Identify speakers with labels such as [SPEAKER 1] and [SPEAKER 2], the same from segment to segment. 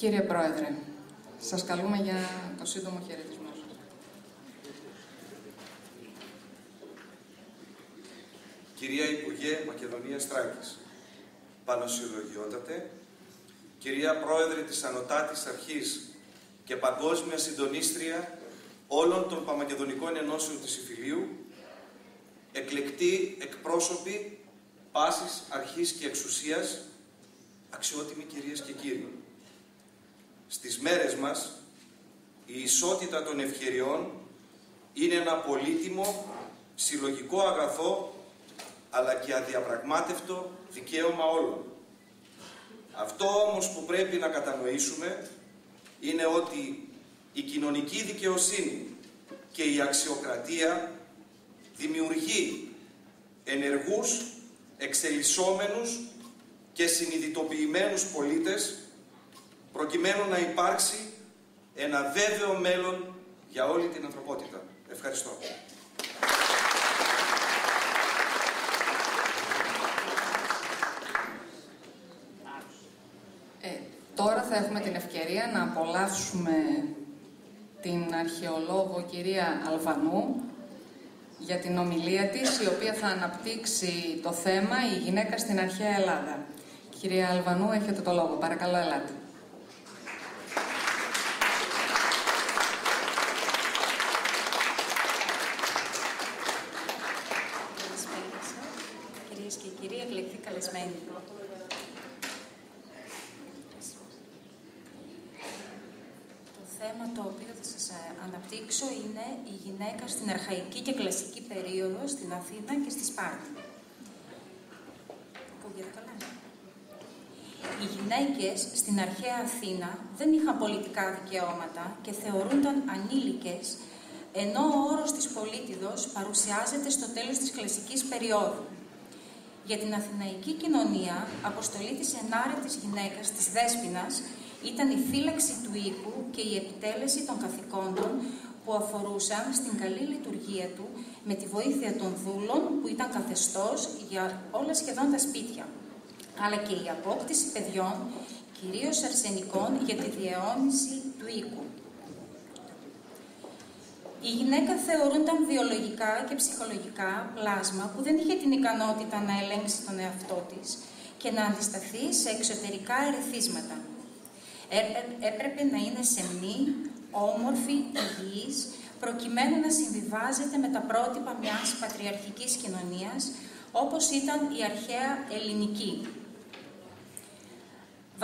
[SPEAKER 1] Κύριε Πρόεδρε, σας καλούμε για το σύντομο χαιρετισμό σας.
[SPEAKER 2] Κυρία Υπουργέ Μακεδονίας Θράκης, Πανοσυλλογιότατε, κυρία Πρόεδρε της Ανωτάτης Αρχής και Παγκόσμια Συντονίστρια όλων των Παμακεδονικών Ενώσεων της Ιφιλίου, εκλεκτοί εκπρόσωποι πάσης αρχής και εξουσίας, αξιότιμοι κυρίες και κύριοι. Στις μέρες μας, η ισότητα των ευκαιριών είναι ένα πολύτιμο, συλλογικό αγαθό, αλλά και αδιαπραγμάτευτο δικαίωμα όλων. Αυτό όμως που πρέπει να κατανοήσουμε είναι ότι η κοινωνική δικαιοσύνη και η αξιοκρατία δημιουργεί ενεργούς, εξελισσόμενους και συνειδητοποιημένους πολίτες, προκειμένου να υπάρξει ένα βέβαιο μέλλον για όλη την ανθρωπότητα. Ευχαριστώ.
[SPEAKER 1] Τώρα θα έχουμε την ευκαιρία να απολαύσουμε την αρχαιολόγο κυρία Αλβανού για την ομιλία της, η οποία θα αναπτύξει το θέμα «Η γυναίκα στην αρχαία Ελλάδα». Κυρία Αλβανού, έχετε το λόγο. Παρακαλώ, ελάτε.
[SPEAKER 3] Καλησπέρα σας, κυρίες και κύριοι, εκλεκτοί καλεσμένοι. Το θέμα το οποίο θα σας αναπτύξω είναι η γυναίκα στην αρχαϊκή και κλασική περίοδο στην Αθήνα και στη Σπάρτη. Ακούγεται καλά? Οι γυναίκες στην αρχαία Αθήνα δεν είχαν πολιτικά δικαιώματα και θεωρούνταν ανήλικες, ενώ ο όρος της πολίτιδος παρουσιάζεται στο τέλος της κλασικής περίοδου. Για την αθηναϊκή κοινωνία, αποστολή της ενάρετης γυναίκας, της Δέσποινας, ήταν η φύλαξη του οίκου και η επιτέλεση των καθηκόντων που αφορούσαν στην καλή λειτουργία του με τη βοήθεια των δούλων που ήταν καθεστώς για όλα σχεδόν τα σπίτια, αλλά και η απόκτηση παιδιών, κυρίως αρσενικών, για τη διαιώνιση του οίκου. Η γυναίκα θεωρούνταν βιολογικά και ψυχολογικά πλάσμα που δεν είχε την ικανότητα να ελέγξει τον εαυτό της και να αντισταθεί σε εξωτερικά ερεθίσματα. Έπρεπε να είναι σεμνή, όμορφη, υγιής, προκειμένου να συμβιβάζεται με τα πρότυπα μιας πατριαρχικής κοινωνίας, όπως ήταν η αρχαία ελληνική.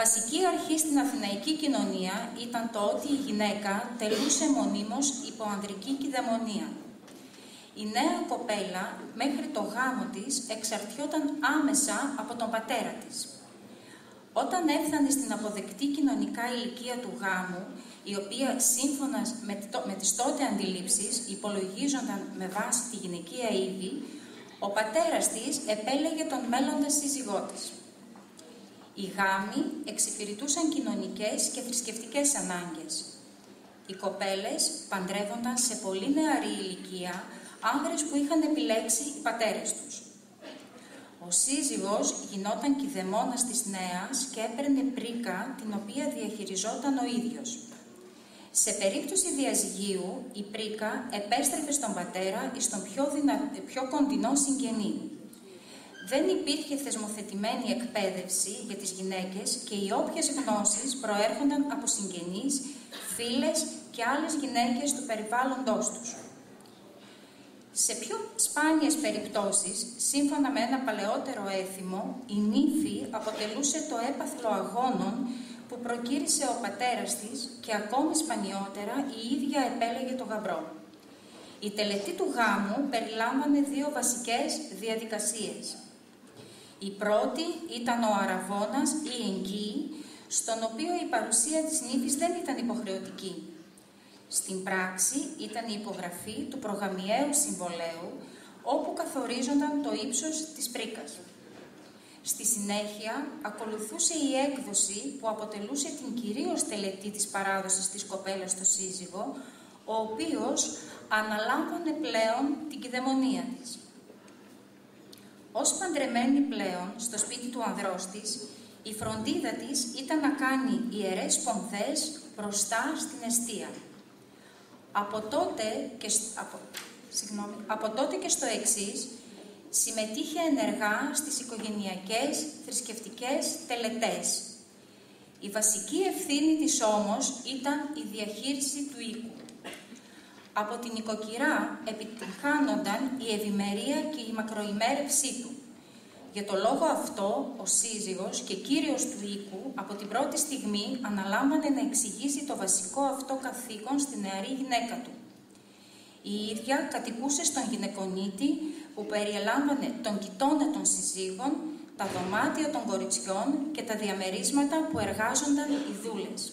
[SPEAKER 3] Βασική αρχή στην αθηναϊκή κοινωνία ήταν το ότι η γυναίκα τελούσε μονίμως υπό ανδρική κηδαιμονία. Η νέα κοπέλα μέχρι το γάμο της εξαρτιόταν άμεσα από τον πατέρα της. Όταν έφτανε στην αποδεκτή κοινωνικά ηλικία του γάμου, η οποία σύμφωνα με τις τότε αντιλήψεις υπολογίζονταν με βάση τη γυναικεία είδη, ο πατέρας της επέλεγε τον μέλλοντα σύζυγό της. Οι γάμοι εξυπηρετούσαν κοινωνικές και θρησκευτικές ανάγκες. Οι κοπέλες παντρεύονταν σε πολύ νεαρή ηλικία άνδρες που είχαν επιλέξει οι πατέρες τους. Ο σύζυγος γινόταν κηδεμόνας της νέας και έπαιρνε πρίκα την οποία διαχειριζόταν ο ίδιος. Σε περίπτωση διαζυγίου, η πρίκα επέστρεφε στον πατέρα ή στον πιο κοντινό συγγενή. Δεν υπήρχε θεσμοθετημένη εκπαίδευση για τις γυναίκες και οι όποιες γνώσεις προέρχονταν από συγγενείς, φίλες και άλλες γυναίκες του περιβάλλοντος τους. Σε πιο σπάνιες περιπτώσεις, σύμφωνα με ένα παλαιότερο έθιμο, η νύφη αποτελούσε το έπαθλο αγώνων που προκήρυσε ο πατέρας της και ακόμη σπανιότερα η ίδια επέλεγε το γαμπρό. Η τελετή του γάμου περιλάμβανε δύο βασικές διαδικασίες. Η πρώτη ήταν ο αραβώνας ή εγγύη, στον οποίο η παρουσία της νύφης δεν ήταν υποχρεωτική. Στην πράξη ήταν η υπογραφή του προγαμιαίου συμβολέου, όπου καθορίζονταν το ύψος της πρίκας. Στη συνέχεια ακολουθούσε η έκδοση που αποτελούσε την κυρίως τελετή της παράδοσης της κοπέλας στο σύζυγο, ο οποίος αναλάμβανε πλέον την κηδαιμονία της. Ως παντρεμένη πλέον στο σπίτι του ανδρός της, Η φροντίδα της ήταν να κάνει ιερές πονθές μπροστά στην εστία. Από τότε και στο εξής, συμμετείχε ενεργά στις οικογενειακές θρησκευτικές τελετές. Η βασική ευθύνη της όμως ήταν η διαχείριση του οίκου. Από την οικοκυρά επιτυγχάνονταν η ευημερία και η μακροημέρευσή του. Για το λόγο αυτό, ο σύζυγος και κύριος του οίκου από την πρώτη στιγμή αναλάμβανε να εξηγήσει το βασικό αυτό καθήκον στη νεαρή γυναίκα του. Η ίδια κατοικούσε στον γυναικονίτη που περιελάμβανε τον κοιτώνα των συζύγων, τα δωμάτια των κοριτσιών και τα διαμερίσματα που εργάζονταν οι δούλες.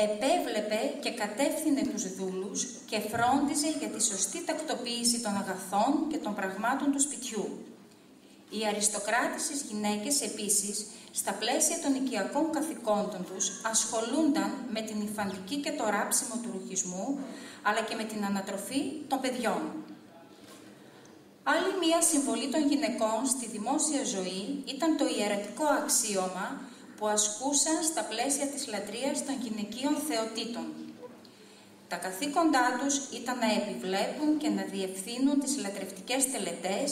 [SPEAKER 3] Επέβλεπε και κατεύθυνε τους δούλους και φρόντιζε για τη σωστή τακτοποίηση των αγαθών και των πραγμάτων του σπιτιού. Οι αριστοκράτισσες γυναίκες επίσης, στα πλαίσια των οικιακών καθηκόντων τους, ασχολούνταν με την υφαντική και το ράψιμο του ρουχισμού, αλλά και με την ανατροφή των παιδιών. Άλλη μία συμβολή των γυναικών στη δημόσια ζωή ήταν το ιερατικό αξίωμα που ασκούσαν στα πλαίσια της λατρείας των γυναικείων θεοτήτων. Τα καθήκοντά τους ήταν να επιβλέπουν και να διευθύνουν τις λατρευτικές τελετές,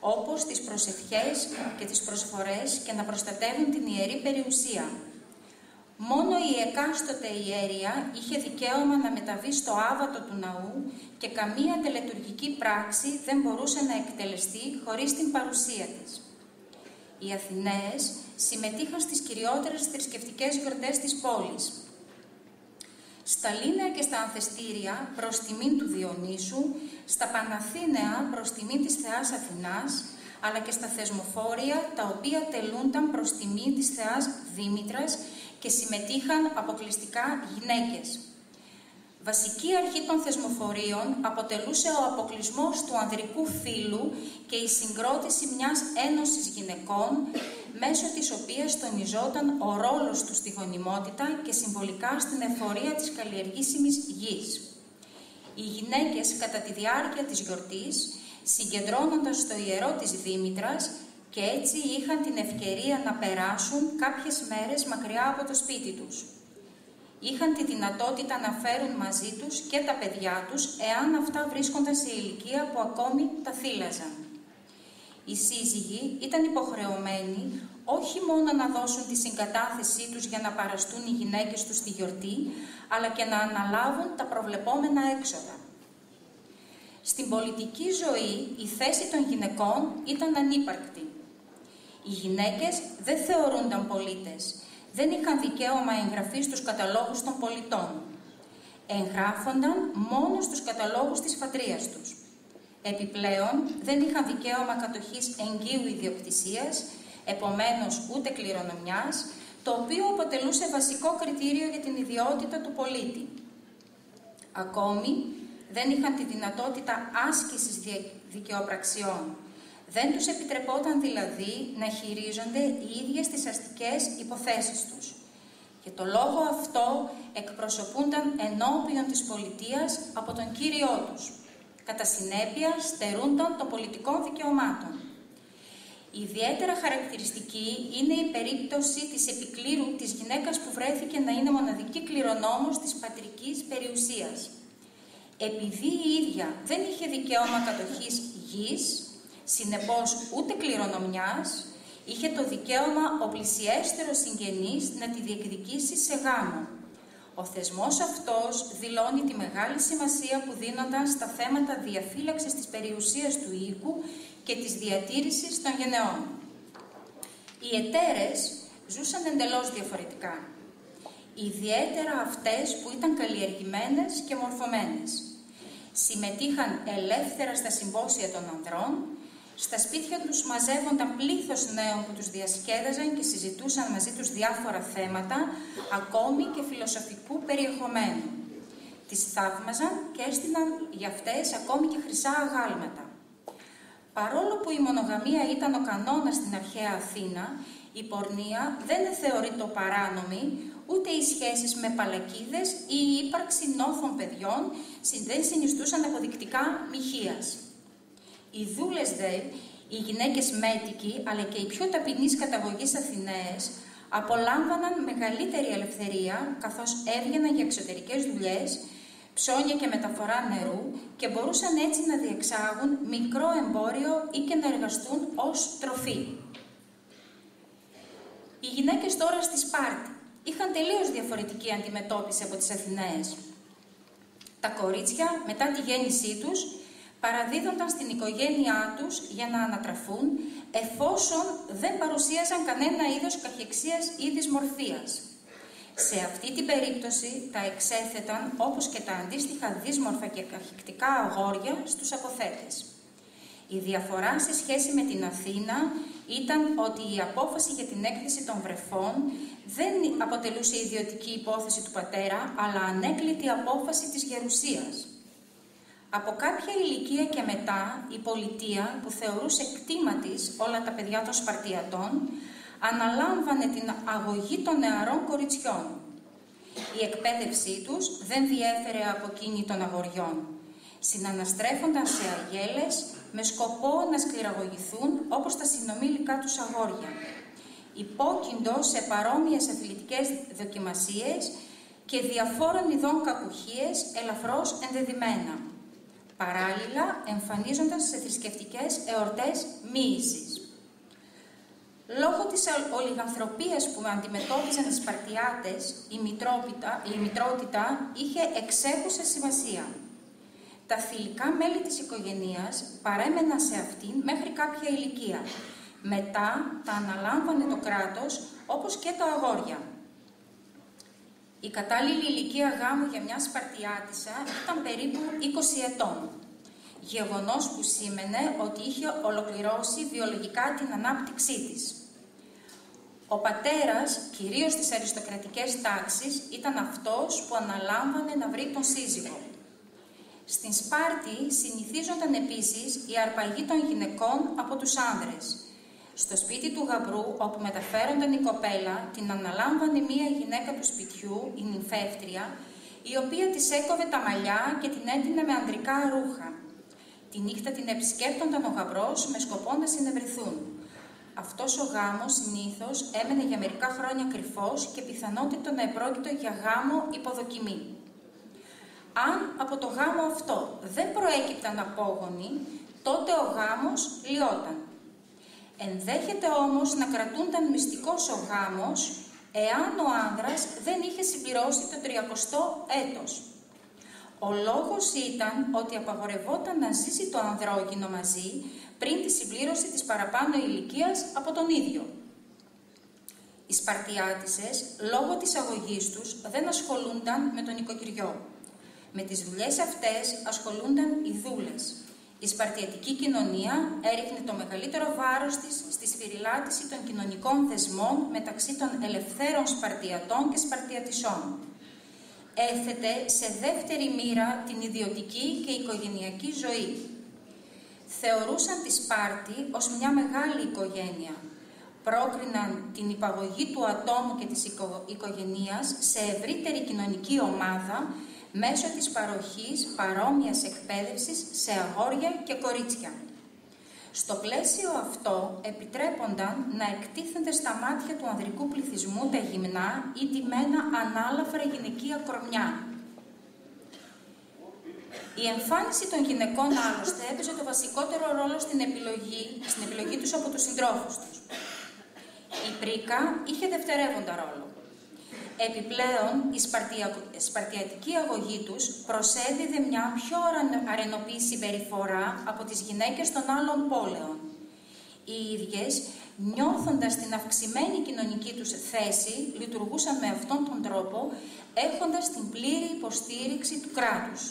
[SPEAKER 3] όπως τις προσευχές και τις προσφορές, και να προστατεύουν την ιερή περιουσία. Μόνο η εκάστοτε ιέρια είχε δικαίωμα να μεταβεί στο άβατο του ναού και καμία τελετουργική πράξη δεν μπορούσε να εκτελεστεί χωρίς την παρουσία της. Οι Αθηναίες συμμετείχαν στις κυριότερες θρησκευτικές γιορτές της πόλης. Στα Λίνεα και στα Ανθεστήρια προς τιμήν του Διονύσου, στα Παναθήναια προς τιμήν της θεάς Αθηνάς, αλλά και στα θεσμοφόρια, τα οποία τελούνταν προς τιμήν της θεάς Δήμητρας και συμμετείχαν αποκλειστικά γυναίκες. Βασική αρχή των θεσμοφορίων αποτελούσε ο αποκλεισμός του ανδρικού φύλου και η συγκρότηση μιας ένωσης γυναικών, μέσω της οποίας τονιζόταν ο ρόλος του στη γονιμότητα και συμβολικά στην εφορία της καλλιεργήσιμης γης. Οι γυναίκες κατά τη διάρκεια της γιορτής συγκεντρώνονταν στο ιερό της Δήμητρας και έτσι είχαν την ευκαιρία να περάσουν κάποιες μέρες μακριά από το σπίτι τους. Είχαν τη δυνατότητα να φέρουν μαζί τους και τα παιδιά τους, εάν αυτά βρίσκονταν σε ηλικία που ακόμη τα θύλαζαν. Οι σύζυγοι ήταν υποχρεωμένοι όχι μόνο να δώσουν τη συγκατάθεσή τους για να παραστούν οι γυναίκες τους στη γιορτή, αλλά και να αναλάβουν τα προβλεπόμενα έξοδα. Στην πολιτική ζωή η θέση των γυναικών ήταν ανύπαρκτη. Οι γυναίκες δεν θεωρούνταν πολίτες, δεν είχαν δικαίωμα εγγραφής στους καταλόγους των πολιτών. Εγγράφονταν μόνο στους καταλόγους της φατρίας τους. Επιπλέον, δεν είχαν δικαίωμα κατοχής εγκύου ιδιοκτησίας, επομένως ούτε κληρονομιάς, το οποίο αποτελούσε βασικό κριτήριο για την ιδιότητα του πολίτη. Ακόμη, δεν είχαν τη δυνατότητα άσκησης δικαιοπραξιών. Δεν τους επιτρεπόταν δηλαδή να χειρίζονται οι ίδιες τις αστικές υποθέσεις τους. Για το λόγο αυτό εκπροσωπούνταν ενώπιον της πολιτείας από τον κύριό τους. Κατά συνέπεια στερούνταν των πολιτικών δικαιωμάτων. Ιδιαίτερα χαρακτηριστική είναι η περίπτωση της επικλήρου της γυναίκας που βρέθηκε να είναι μοναδική κληρονόμος της πατρικής περιουσίας. Επειδή η ίδια δεν είχε δικαίωμα κατοχής γης, συνεπώς ούτε κληρονομιάς, είχε το δικαίωμα ο πλησιέστερος συγγενής να τη διεκδικήσει σε γάμο. Ο θεσμός αυτός δηλώνει τη μεγάλη σημασία που δίνονταν στα θέματα διαφύλαξης της περιουσίας του οίκου και της διατήρησης των γενεών. Οι εταίρες ζούσαν εντελώς διαφορετικά, ιδιαίτερα αυτές που ήταν καλλιεργημένες και μορφωμένες. Συμμετείχαν ελεύθερα στα συμπόσια των ανδρών, στα σπίτια τους μαζεύονταν πλήθος νέων που τους διασκέδαζαν και συζητούσαν μαζί τους διάφορα θέματα, ακόμη και φιλοσοφικού περιεχομένου. Τις θαύμαζαν και έστειλαν για αυτές ακόμη και χρυσά αγάλματα. Παρόλο που η μονογαμία ήταν ο κανόνας στην αρχαία Αθήνα, η πορνεία δεν θεωρείται παράνομη, ούτε οι σχέσεις με παλακίδες ή η ύπαρξη νόθων παιδιών δεν συνιστούσαν αποδεικτικά μοιχείας. Οι δούλες δε Οι γυναίκες μέτικοι, αλλά και οι πιο ταπεινής καταγωγής Αθηναίες, απολάμβαναν μεγαλύτερη ελευθερία, καθώς έβγαιναν για εξωτερικές δουλειές, ψώνια και μεταφορά νερού και μπορούσαν έτσι να διεξάγουν μικρό εμπόριο ή και να εργαστούν ως τροφή. Οι γυναίκες τώρα στη Σπάρτη είχαν τελείως διαφορετική αντιμετώπιση από τις Αθηναίες. Τα κορίτσια, μετά τη γέννησή τους, παραδίδονταν στην οικογένειά τους για να ανατραφούν, εφόσον δεν παρουσίαζαν κανένα είδος καχεξίας ή δυσμορφίας. Σε αυτή την περίπτωση τα εξέθεταν, όπως και τα αντίστοιχα δύσμορφα και καχυκτικά αγόρια, στους αποθέτες. Η διαφορά σε σχέση με την Αθήνα ήταν ότι η απόφαση για την έκθεση των βρεφών δεν αποτελούσε ιδιωτική υπόθεση του πατέρα, αλλά ανέκλητη απόφαση της γερουσίας. Από κάποια ηλικία και μετά, η πολιτεία, που θεωρούσε κτήμα της όλα τα παιδιά των Σπαρτιατών, αναλάμβανε την αγωγή των νεαρών κοριτσιών. Η εκπαίδευσή τους δεν διέφερε από εκείνη των αγοριών. Συναναστρέφονταν σε αγέλες με σκοπό να σκληραγωγηθούν όπως τα συνομήλικά τους αγόρια, υπόκειντο σε παρόμοιες αθλητικές δοκιμασίες και διαφόρων ειδών κακουχίες ελαφρώς ενδεδυμένα. Παράλληλα, εμφανίζονταν σε θρησκευτικές εορτές μοίησης. Λόγω της ολιγανθρωπίας που αντιμετώπιζαν οι Σπαρτιάτες, η μητρότητα είχε εξέχουσα σημασία. Τα θηλυκά μέλη της οικογένειας παρέμεναν σε αυτήν μέχρι κάποια ηλικία. Μετά τα αναλάμβανε το κράτος, όπως και τα αγόρια. Η κατάλληλη ηλικία γάμου για μια Σπαρτιάτισσα ήταν περίπου 20 ετών. Γεγονός που σήμαινε ότι είχε ολοκληρώσει βιολογικά την ανάπτυξή της. Ο πατέρας, κυρίως της αριστοκρατικές τάξεις, ήταν αυτός που αναλάμβανε να βρει τον σύζυγο. Στην Σπάρτη συνηθίζονταν επίσης η αρπαγή των γυναικών από τους άνδρες. Στο σπίτι του γαμπρού, όπου μεταφέρονταν η κοπέλα, την αναλάμβανε μία γυναίκα του σπιτιού, η νυμφεύτρια, η οποία της έκοβε τα μαλλιά και την έντυνε με ανδρικά ρούχα. Τη νύχτα την επισκέπτονταν ο γαμπρός με σκοπό να συνευρεθούν. Αυτός ο γάμος συνήθως έμενε για μερικά χρόνια κρυφός και πιθανότητα να επρόκειτο για γάμο υποδοκιμή. Αν από το γάμο αυτό δεν προέκυπταν απόγονοι, τότε ο γάμος λιόταν. Ενδέχεται όμως να κρατούνταν μυστικός ο γάμος, εάν ο άνδρας δεν είχε συμπληρώσει το 30ο έτος. Ο λόγος ήταν ότι απαγορευόταν να ζήσει το ανδρόγυνο μαζί πριν τη συμπλήρωση της παραπάνω ηλικίας από τον ίδιο. Οι Σπαρτιάτισσες, λόγω της αγωγής τους, δεν ασχολούνταν με τον οικοκυριό. Με τις δουλειές αυτές ασχολούνταν οι δούλες. Η Σπαρτιατική κοινωνία έριχνε το μεγαλύτερο βάρος της στη σφυριλάτηση των κοινωνικών δεσμών μεταξύ των ελευθέρων Σπαρτιατών και Σπαρτιατισσών. Έθετε σε δεύτερη μοίρα την ιδιωτική και οικογενειακή ζωή. Θεωρούσαν τη Σπάρτη ως μια μεγάλη οικογένεια. Πρόκριναν την υπαγωγή του ατόμου και της οικογενείας σε ευρύτερη κοινωνική ομάδα μέσω της παροχής παρόμοιας εκπαίδευσης σε αγόρια και κορίτσια. Στο πλαίσιο αυτό επιτρέπονταν να εκτίθενται στα μάτια του ανδρικού πληθυσμού τα γυμνά ή ντυμένα ανάλαφρα γυναικεία κορμιά. Η εμφάνιση των γυναικών άλλωστε έπαιζε το βασικότερο ρόλο στην επιλογή τους από τους συντρόφους τους. Η πρίκα είχε δευτερεύοντα ρόλο. Επιπλέον, η σπαρτιατική αγωγή τους προσέδιδε μια πιο αρενοπή συμπεριφορά από τις γυναίκες των άλλων πόλεων. Οι ίδιες, νιώθοντας την αυξημένη κοινωνική τους θέση, λειτουργούσαν με αυτόν τον τρόπο, έχοντας την πλήρη υποστήριξη του κράτους.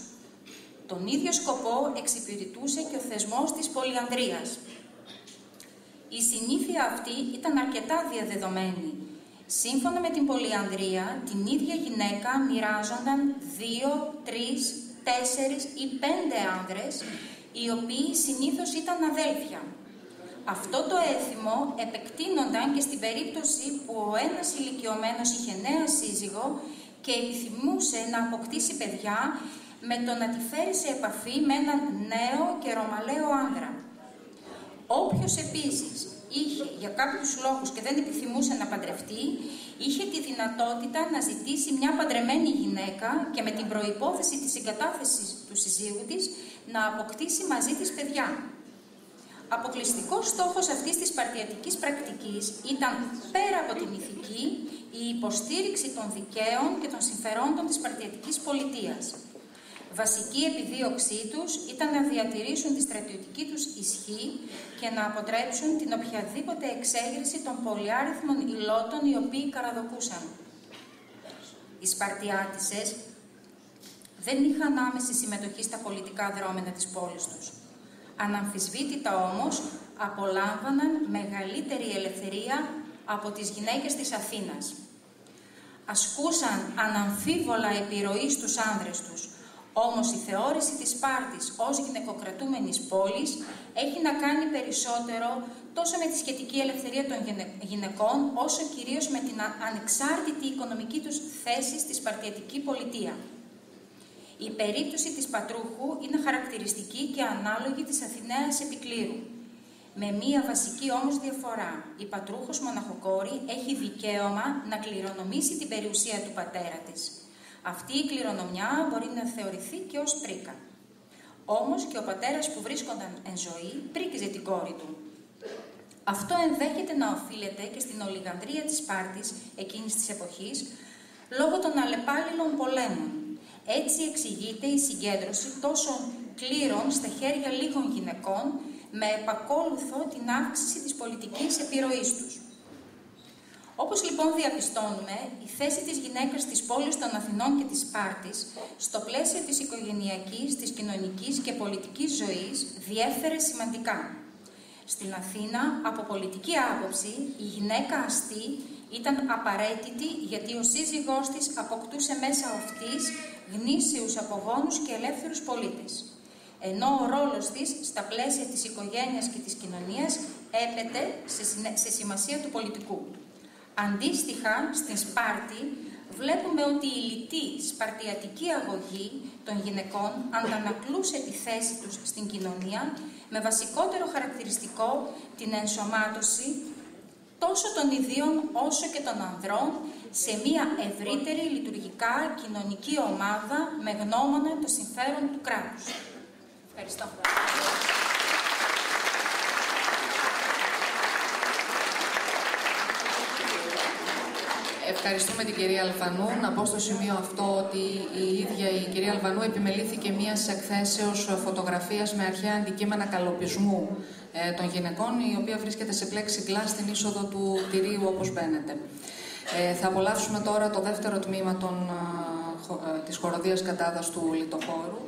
[SPEAKER 3] Τον ίδιο σκοπό εξυπηρετούσε και ο θεσμός της πολυανδρίας. Η συνήθεια αυτή ήταν αρκετά διαδεδομένη. Σύμφωνα με την πολυανδρία, την ίδια γυναίκα μοιράζονταν 2, 3, 4 ή 5 άνδρες, οι οποίοι συνήθως ήταν αδέλφια. Αυτό το έθιμο επεκτείνονταν και στην περίπτωση που ο ένας ηλικιωμένος είχε νέα σύζυγο και επιθυμούσε να αποκτήσει παιδιά με το να τη φέρει σε επαφή με έναν νέο και ρωμαλαίο άνδρα. Όποιος επίσης είχε για κάποιους λόγους και δεν επιθυμούσε να παντρευτεί, είχε τη δυνατότητα να ζητήσει μια παντρεμένη γυναίκα και με την προϋπόθεση της συγκατάθεσης του συζύγου της να αποκτήσει μαζί της παιδιά. Αποκλειστικός στόχος αυτής της σπαρτιατικής πρακτικής ήταν, πέρα από την ηθική, η υποστήριξη των δικαίων και των συμφερόντων της σπαρτιατικής πολιτείας. Βασική επιδίωξή τους ήταν να διατηρήσουν τη στρατιωτική τους ισχύ και να αποτρέψουν την οποιαδήποτε εξέγερση των πολυάριθμων υλότων οι οποίοι καραδοκούσαν. Οι Σπαρτιάτισσες δεν είχαν άμεση συμμετοχή στα πολιτικά δρόμενα της πόλης τους. Αναμφισβήτητα όμως απολάμβαναν μεγαλύτερη ελευθερία από τις γυναίκες της Αθήνας. Ασκούσαν αναμφίβολα επιρροή στους άνδρες τους. Όμως η θεώρηση της Σπάρτης ως γυναικοκρατούμενης πόλης έχει να κάνει περισσότερο τόσο με τη σχετική ελευθερία των γυναικών, όσο κυρίως με την ανεξάρτητη οικονομική τους θέση στη σπαρτιατική πολιτεία. Η περίπτωση της Πατρούχου είναι χαρακτηριστική και ανάλογη της Αθηναίας Επικλήρου. Με μία βασική όμως διαφορά. Η Πατρούχος μοναχοκόρη έχει δικαίωμα να κληρονομήσει την περιουσία του πατέρα της. Αυτή η κληρονομιά μπορεί να θεωρηθεί και ως πρίκα. Όμως και ο πατέρας που βρίσκονταν εν ζωή πρίκιζε την κόρη του. Αυτό ενδέχεται να οφείλεται και στην ολιγανδρία της Σπάρτης εκείνης της εποχής, λόγω των αλλεπάλληλων πολέμων. Έτσι εξηγείται η συγκέντρωση τόσων κλήρων στα χέρια λίγων γυναικών, με επακόλουθο την αύξηση της πολιτικής επιρροής τους. Όπως λοιπόν διαπιστώνουμε, η θέση της γυναίκας της πόλης των Αθηνών και της Σπάρτης, στο πλαίσιο της οικογενειακής, της κοινωνικής και πολιτικής ζωής, διέφερε σημαντικά. Στην Αθήνα, από πολιτική άποψη, η γυναίκα αστή ήταν απαραίτητη γιατί ο σύζυγός της αποκτούσε μέσα αυτής γνήσιους απογόνους και ελεύθερους πολίτες. Ενώ ο ρόλος της στα πλαίσια της οικογένειας και της κοινωνίας έπεται σε σημασία του πολιτικού. Αντίστοιχα, στην Σπάρτη βλέπουμε ότι η λιτή σπαρτιατική αγωγή των γυναικών αντανακλούσε τη θέση τους στην κοινωνία με βασικότερο χαρακτηριστικό την ενσωμάτωση τόσο των ιδίων όσο και των ανδρών σε μία ευρύτερη λειτουργικά κοινωνική ομάδα με γνώμονα το συμφέρον του κράτους. Ευχαριστώ.
[SPEAKER 1] Ευχαριστούμε την κυρία Αλβανού. Να πω στο σημείο αυτό ότι η ίδια η κυρία Αλβανού επιμελήθηκε μιας εκθέσεως φωτογραφίας με αρχαία αντικείμενα καλοπισμού των γυναικών, η οποία βρίσκεται σε plexiglass στην είσοδο του κτηρίου όπως μπαίνετε. Θα απολαύσουμε τώρα το δεύτερο τμήμα της χοροδίας Κατάδας του Λιτοχώρου.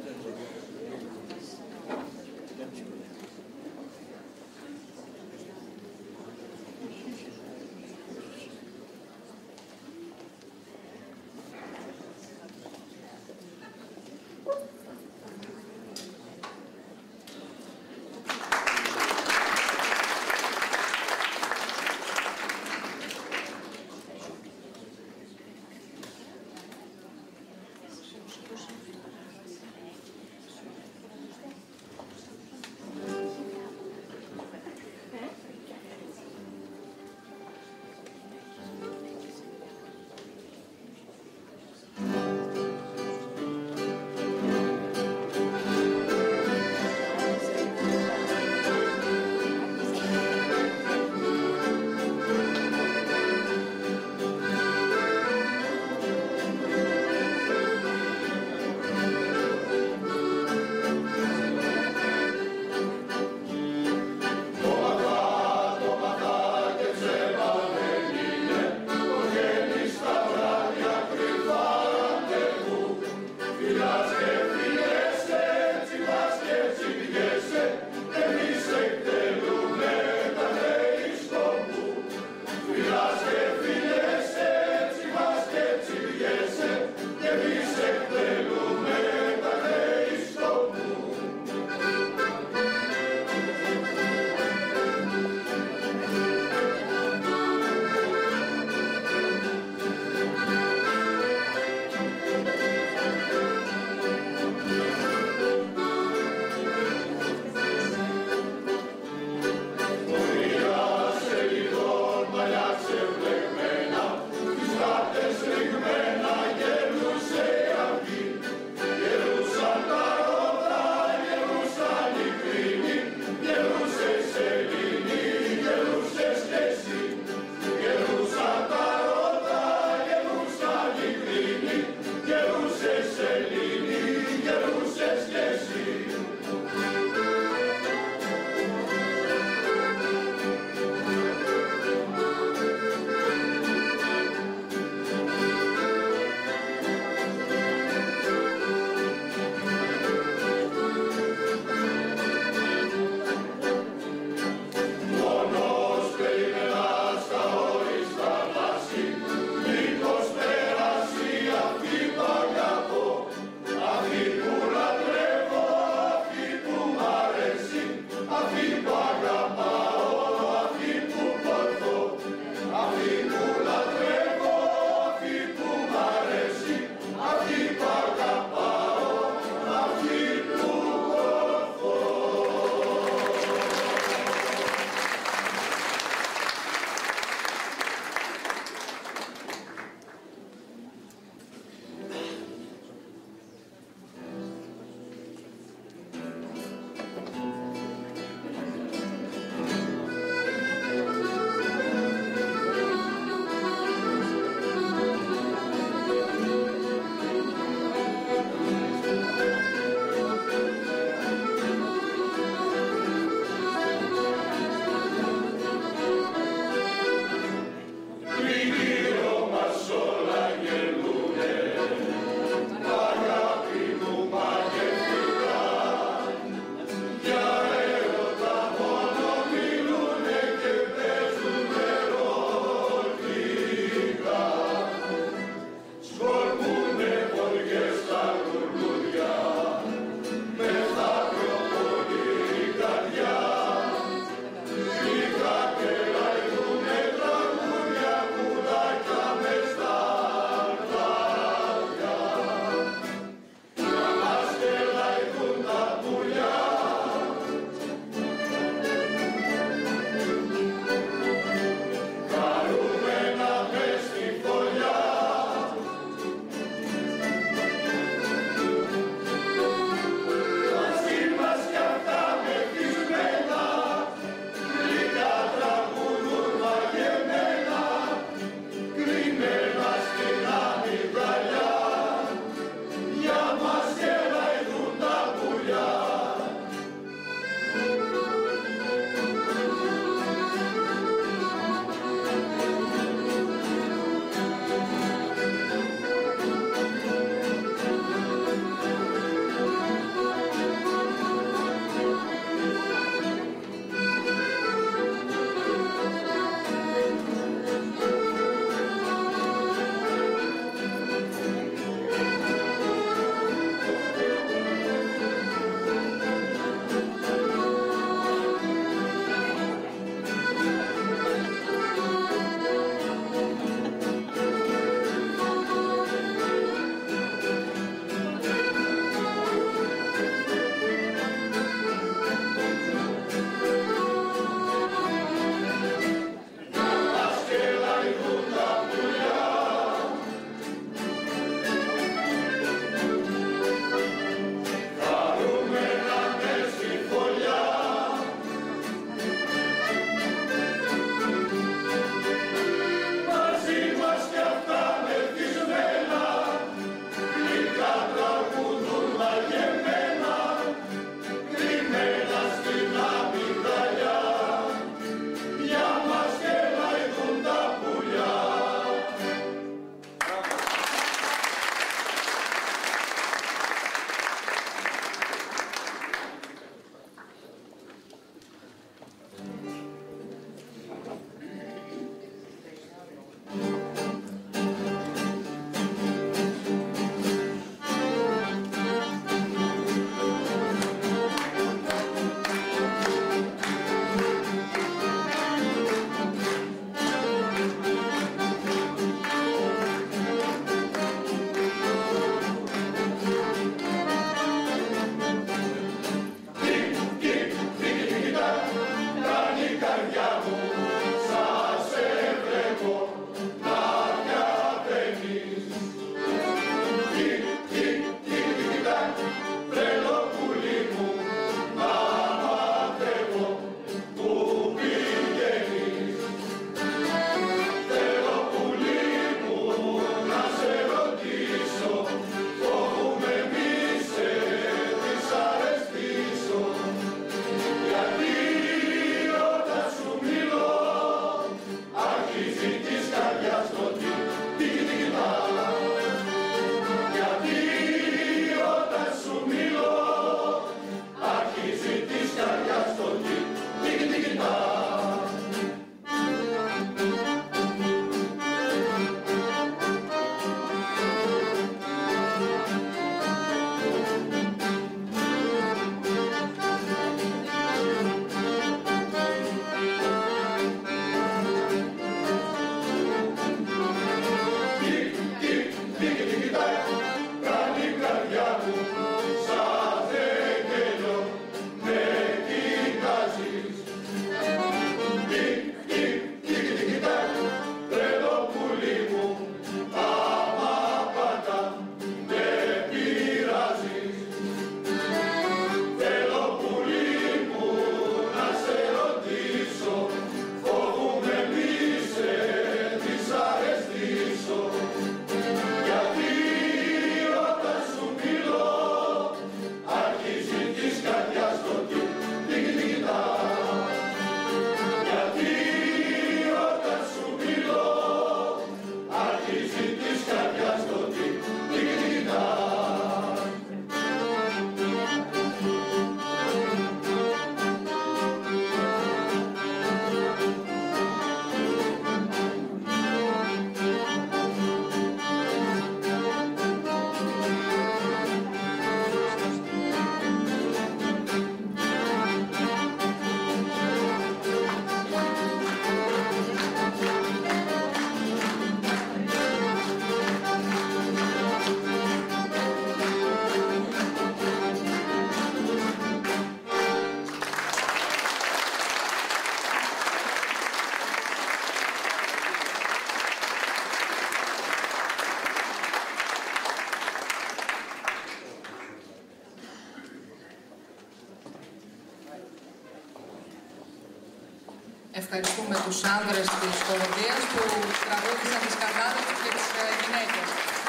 [SPEAKER 1] ευχαριστούμε τους άνδρες της χοροδίας που τραγούδισαν τις κατάδοτες και τις γυναίκες.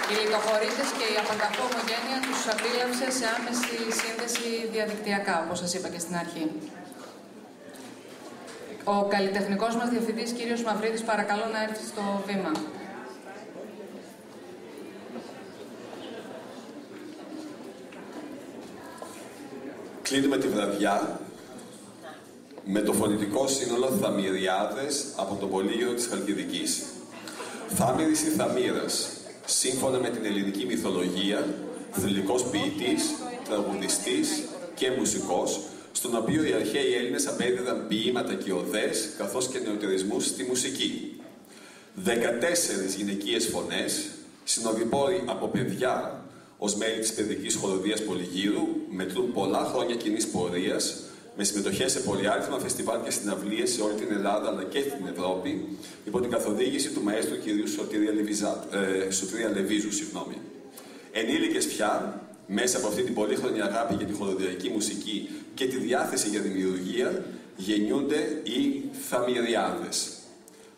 [SPEAKER 1] Οι λιτοχωρίτες και η απανταχώ ομογένεια τους απίλαυσε σε άμεση σύνδεση διαδικτυακά, όπως σας είπα και στην αρχή. Ο καλλιτεχνικός μας διευθυντής, κύριος Μαυρίδης, παρακαλώ να έρθει στο βήμα.
[SPEAKER 4] Κλείνουμε τη βραδιά με το φωνητικό σύνολο Θαμυριάδες από τον Πολύγυρο της Χαλκιδικής. Θάμυρης ή Θαμύρας, σύμφωνα με την ελληνική μυθολογία, θρυλικός ποιητής, τραγουδιστής και μουσικός, στον οποίο οι αρχαίοι Έλληνες απέδιδαν ποίηματα και οδές, καθώς και νεωτερισμούς στη μουσική. 14 γυναικείες φωνές, συνοδοιπόροι από παιδιά, ως μέλη της παιδικής χοροδίας Πολυγύρου, μετρούν πολλά χρόνια κοινής πορείας, με συμμετοχές σε πολυάριθμα φεστιβάλ και συναυλίες σε όλη την Ελλάδα αλλά και στην Ευρώπη, υπό την καθοδήγηση του μαέστρου κ. Σωτήρια Λεβίζου. Ενήλικες πια, μέσα από αυτή την πολύχρονη αγάπη για τη χοροδιακή μουσική και τη διάθεση για δημιουργία, γεννιούνται οι Θαμυριάδες.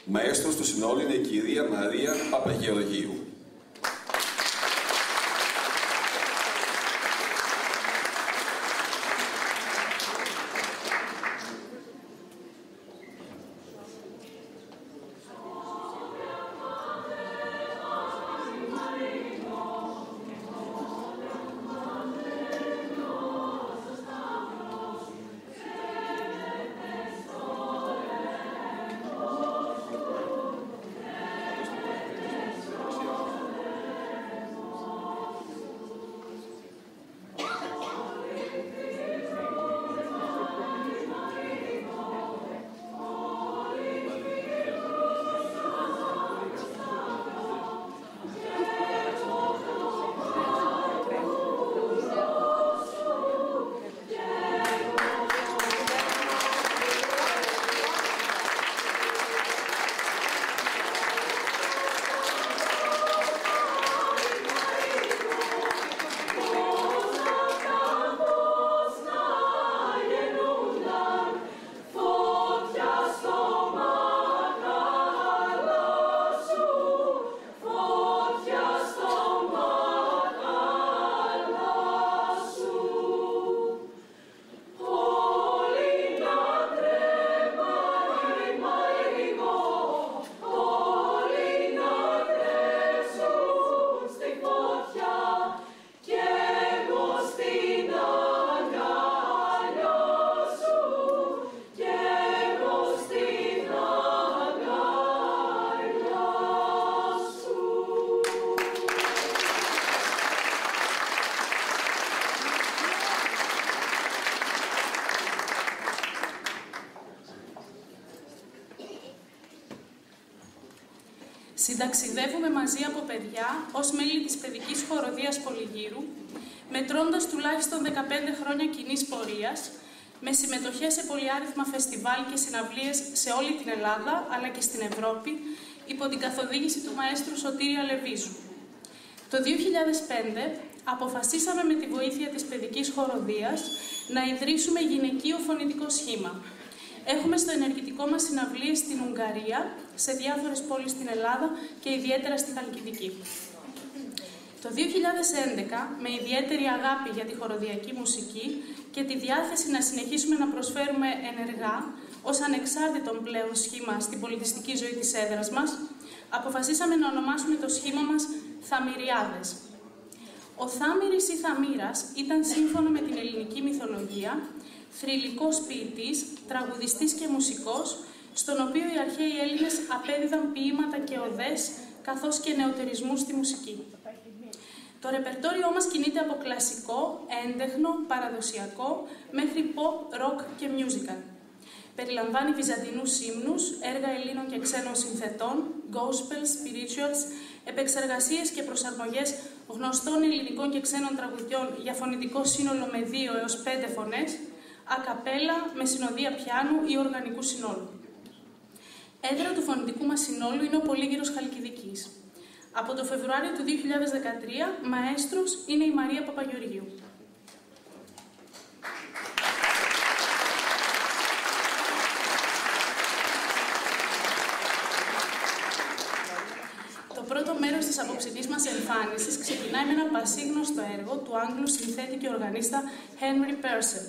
[SPEAKER 4] Μαέστρος του συνόλου είναι η κυρία Μαρία Παπαγεωργίου.
[SPEAKER 5] Συνταξιδεύουμε μαζί από παιδιά ως μέλη της παιδικής χοροδίας Πολυγύρου, μετρώντας τουλάχιστον 15 χρόνια κοινής πορείας, με συμμετοχές σε πολυάριθμα φεστιβάλ και συναυλίες σε όλη την Ελλάδα, αλλά και στην Ευρώπη, υπό την καθοδήγηση του μαέστρου Σωτήρια Λεβίζου. Το 2005 αποφασίσαμε με τη βοήθεια της παιδικής χοροδίας να ιδρύσουμε γυναικείο φωνητικό σχήμα. Έχουμε στο ενεργητικό μας συναυλίες στην Ουγγαρία, σε διάφορες πόλεις στην Ελλάδα και ιδιαίτερα στη Χαλκιδική. Το 2011, με ιδιαίτερη αγάπη για τη χοροδιακή μουσική και τη διάθεση να συνεχίσουμε να προσφέρουμε ενεργά, ως ανεξάρτητον πλέον σχήμα στην πολιτιστική ζωή της έδρας μας, αποφασίσαμε να ονομάσουμε το σχήμα μας Θαμυριάδες. Ο Θάμυρης ή Θαμύρας ήταν, σύμφωνα με την ελληνική μυθολογία, θρυλικός ποιητής, τραγουδιστής και μουσικός, στον οποίο οι αρχαίοι Έλληνες απέδιδαν ποίηματα και οδές, καθώς και νεωτερισμούς στη μουσική. Το ρεπερτόριό μας κινείται από κλασικό, έντεχνο, παραδοσιακό, μέχρι pop, rock και musical. Περιλαμβάνει βυζαντινούς ύμνους, έργα Ελλήνων και ξένων συνθετών, gospels, spirituals, επεξεργασίες και προσαρμογές γνωστών ελληνικών και ξένων τραγουδιών για φωνητικό σύνολο με 2 έως 5 φωνές, ακαπέλα, με συνοδεία πιάνου ή οργανικού συνόλου. Έδρα του φωνητικού μας συνόλου είναι ο Πολύγυρος Χαλκιδικής. Από το Φεβρουάριο του 2013, μαέστρος είναι η Μαρία Παπαγεωργίου. απόψινής μας εμφάνισης ξεκινάει με ένα πασίγνωστο έργο του Άγγλου συνθέτη και οργανίστα Henry Purcell.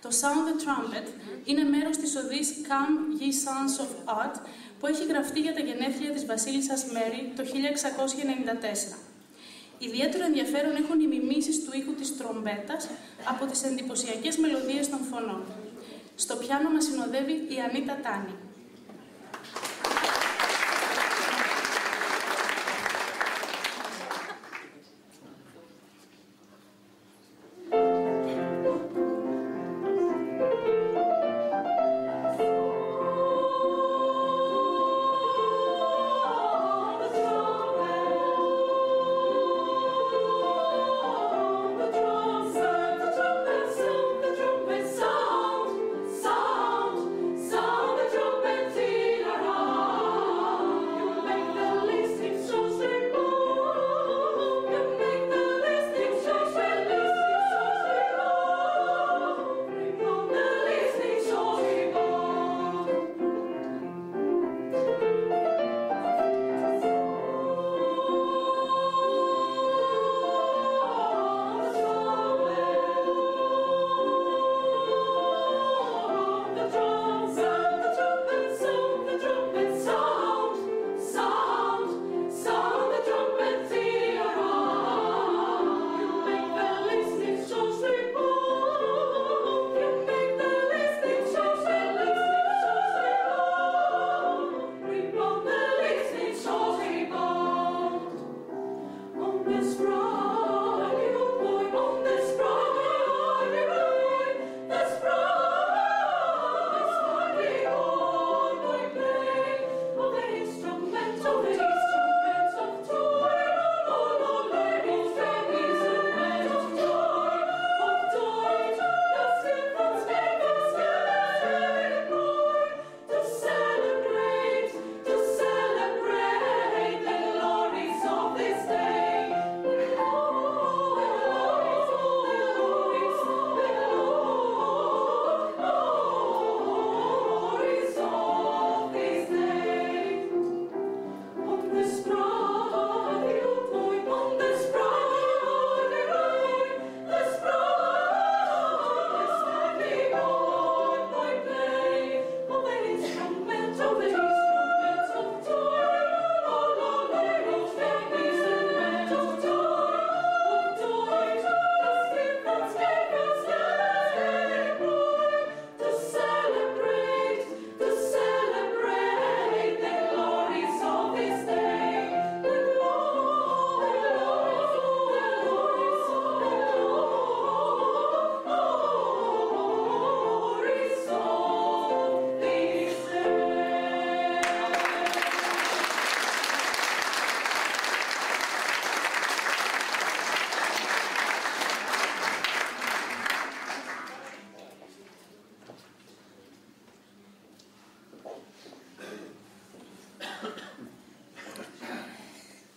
[SPEAKER 5] Το Sound the Trumpet είναι μέρος της οδής Come Ye Sons of Art που έχει γραφτεί για τα γενέθλια της βασίλισσας Μέρι το 1694. Ιδιαίτερο ενδιαφέρον έχουν οι μιμήσεις του ήχου της τρομπέτας από τις εντυπωσιακές μελωδίες των φωνών. Στο πιάνο μας συνοδεύει η Ανίτα Τάνη.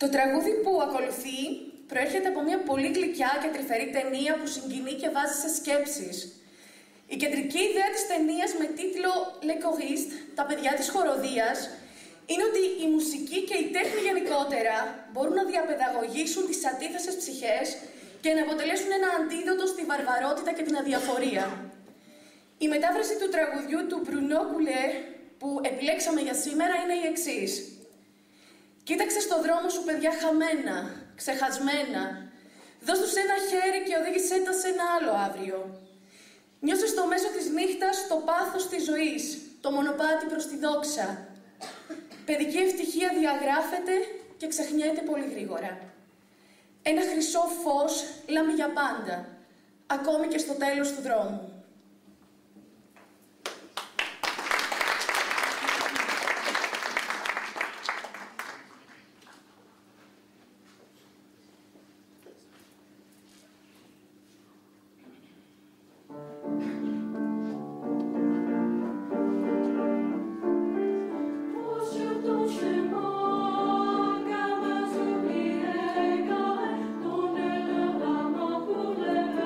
[SPEAKER 6] Το τραγούδι που ακολουθεί προέρχεται από μια πολύ γλυκιά και τρυφερή ταινία που συγκινεί και βάζει σε σκέψεις. Η κεντρική ιδέα της ταινίας με τίτλο «Les choristes», τα παιδιά της χοροδίας, είναι ότι η μουσική και η τέχνη γενικότερα μπορούν να διαπαιδαγωγήσουν τις αντίθεσες ψυχές και να αποτελέσουν ένα αντίδοτο στη βαρβαρότητα και την αδιαφορία. Η μετάφραση του τραγουδιού του Bruno Coulet που επιλέξαμε για σήμερα είναι η εξής. Κοίταξε στο δρόμο σου παιδιά χαμένα, ξεχασμένα. Δώσ' τους ένα χέρι και οδήγησέ τα σε ένα άλλο αύριο. Νιώσε στο μέσο της νύχτας το πάθος της ζωής, το μονοπάτι προς τη δόξα. Παιδική ευτυχία διαγράφεται και ξεχνιέται πολύ γρήγορα. Ένα χρυσό φως λάμπει για πάντα, ακόμη και στο τέλος του δρόμου.
[SPEAKER 7] Pour les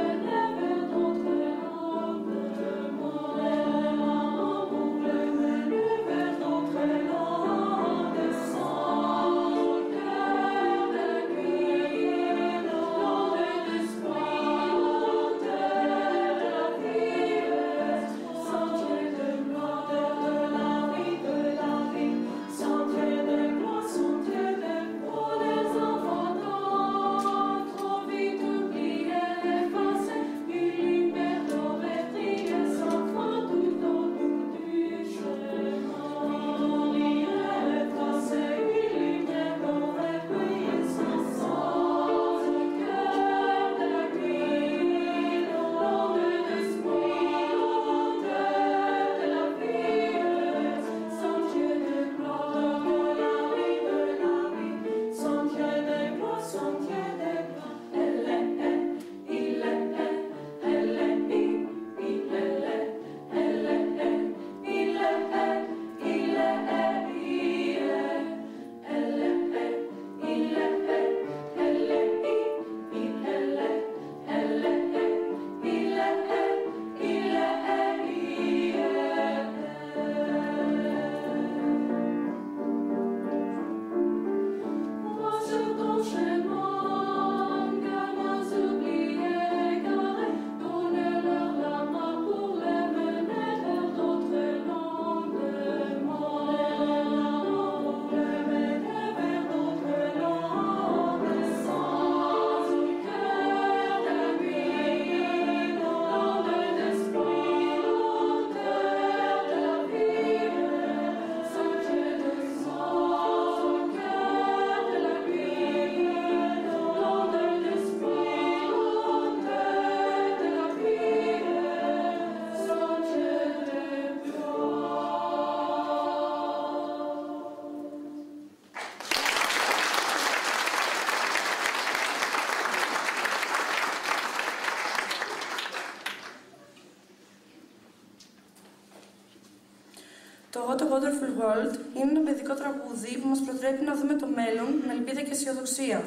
[SPEAKER 7] What a Wonderful World είναι ένα παιδικό τραγούδι που μας προτρέπει να δούμε το μέλλον με ελπίδα και αισιοδοξία,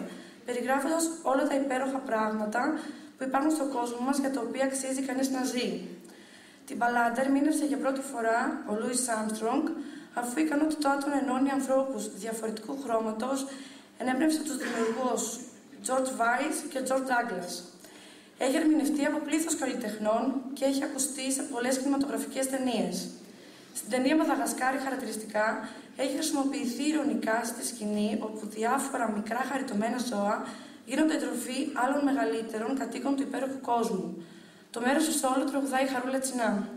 [SPEAKER 7] περιγράφοντας όλα τα υπέροχα πράγματα που υπάρχουν στον κόσμο μας για τα οποία αξίζει κανείς να ζει. Την μπαλάντα ερμήνευσε για πρώτη φορά ο Λούις Άρμστρονγκ, αφού η ικανότητά του να ενώνει ανθρώπους διαφορετικού χρώματος ενέπνευσε τους δημιουργούς George Weiss και George Douglas. Έχει ερμηνευτεί από πλήθος καλλιτεχνών και έχει ακουστεί σε πολλές κινηματογραφικές ταινίες. Στην ταινία Μαδαγασκάρη χαρακτηριστικά έχει χρησιμοποιηθεί ειρωνικά στη σκηνή όπου διάφορα μικρά χαριτωμένα ζώα γίνονται τροφή άλλων μεγαλύτερων κατοίκων του υπέροχου κόσμου. Το μέρος του σόλου τραγουδάει η Χαρούλα Τσινά.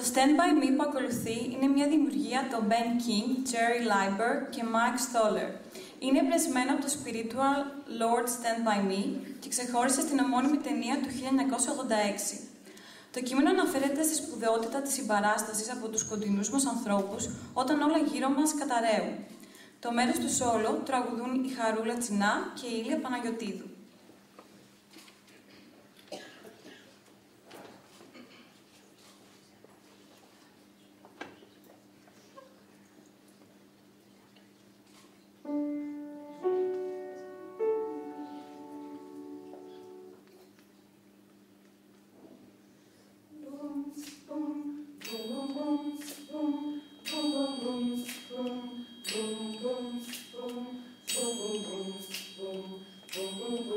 [SPEAKER 8] Το Stand By Me που ακολουθεί είναι μια δημιουργία των Ben King, Jerry Leiber και Mike Stoller. Είναι εμπνευσμένο από το spiritual Lord Stand By Me και ξεχώρισε στην ομώνυμη ταινία του 1986. Το κείμενο αναφέρεται στη σπουδαιότητα της συμπαράστασης από τους κοντινούς μας ανθρώπους όταν όλα γύρω μας καταραίουν. Το μέρος του σόλο τραγουδούν η Χαρούλα Τσινά και η Ήλια Παναγιωτίδου.
[SPEAKER 9] Boom, boom, boom, boom, boom, boom, boom, boom, boom.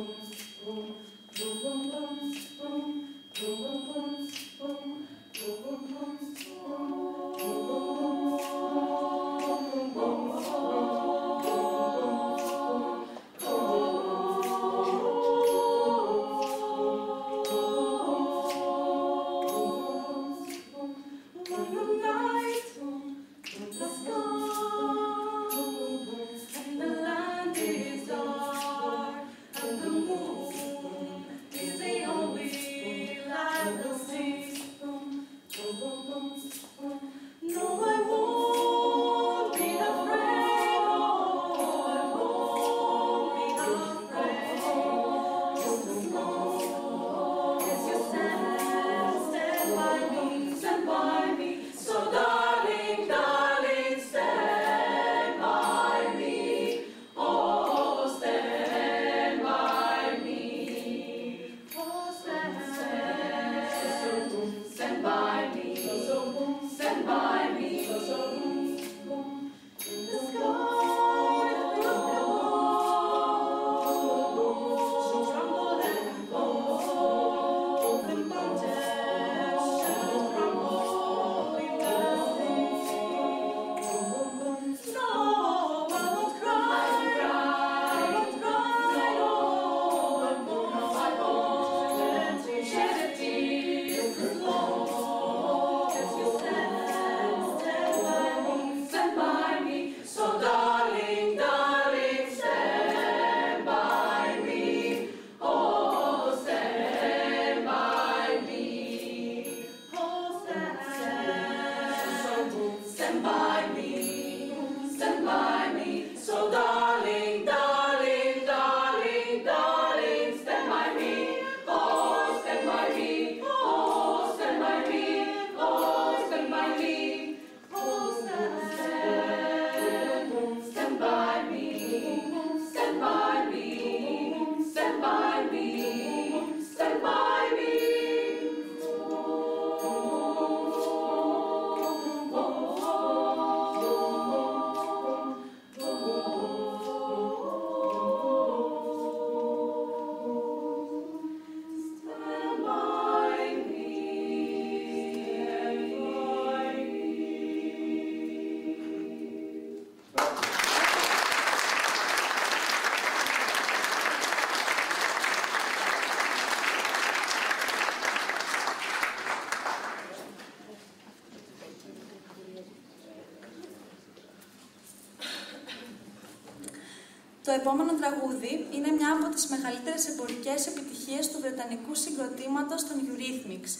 [SPEAKER 8] επόμενο τραγούδι είναι μια από τις μεγαλύτερες εμπορικές επιτυχίες του βρετανικού συγκροτήματος των Eurythmics.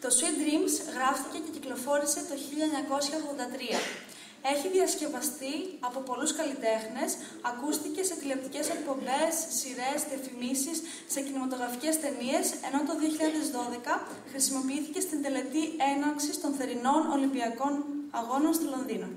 [SPEAKER 8] Το Sweet Dreams γράφτηκε και κυκλοφόρησε το 1983. Έχει διασκευαστεί από πολλούς καλλιτέχνες, ακούστηκε σε τηλεοπτικές εκπομπές, σειρές, διαφημίσεις, σε κινηματογραφικές ταινίες, ενώ το 2012 χρησιμοποιήθηκε στην τελετή έναρξης των θερινών Ολυμπιακών Αγώνων στο Λονδίνο.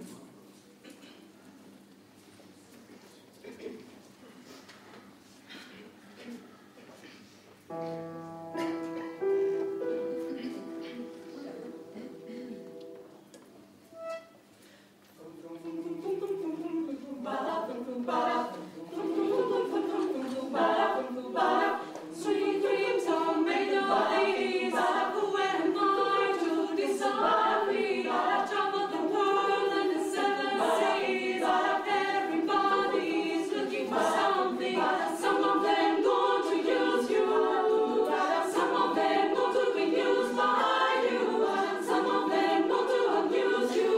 [SPEAKER 9] Sweet dreams are made of these. Who am I to disagree? Travel the world and the seven seas. Everybody's looking for something. Some of them want to use you. Some of them want to be used by you. Some of them want to abuse you.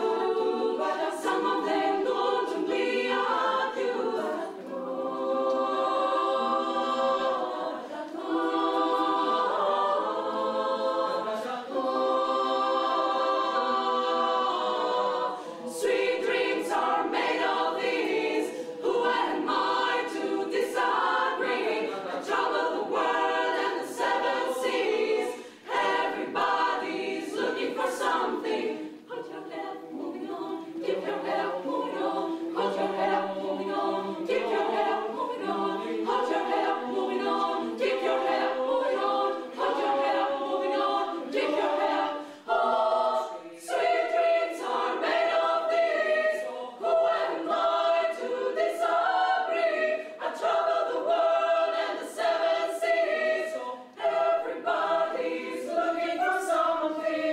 [SPEAKER 9] Some of them want to be at you. Sweet dreams are made of these. Who am I to disagree? Travel the world and the seven seas. Everybody's looking for something. Hold your head up, moving on. Keep your head up, moving on. Hold your head up, moving on. Keep your head up, moving on. Hold your head up, moving on. Keep your head up, moving on. Hold your head up, moving on. Keep your head up. Oh, sweet dreams are made of these. Who am I to disagree? I travel the world and the seven seas. Everybody's looking for something.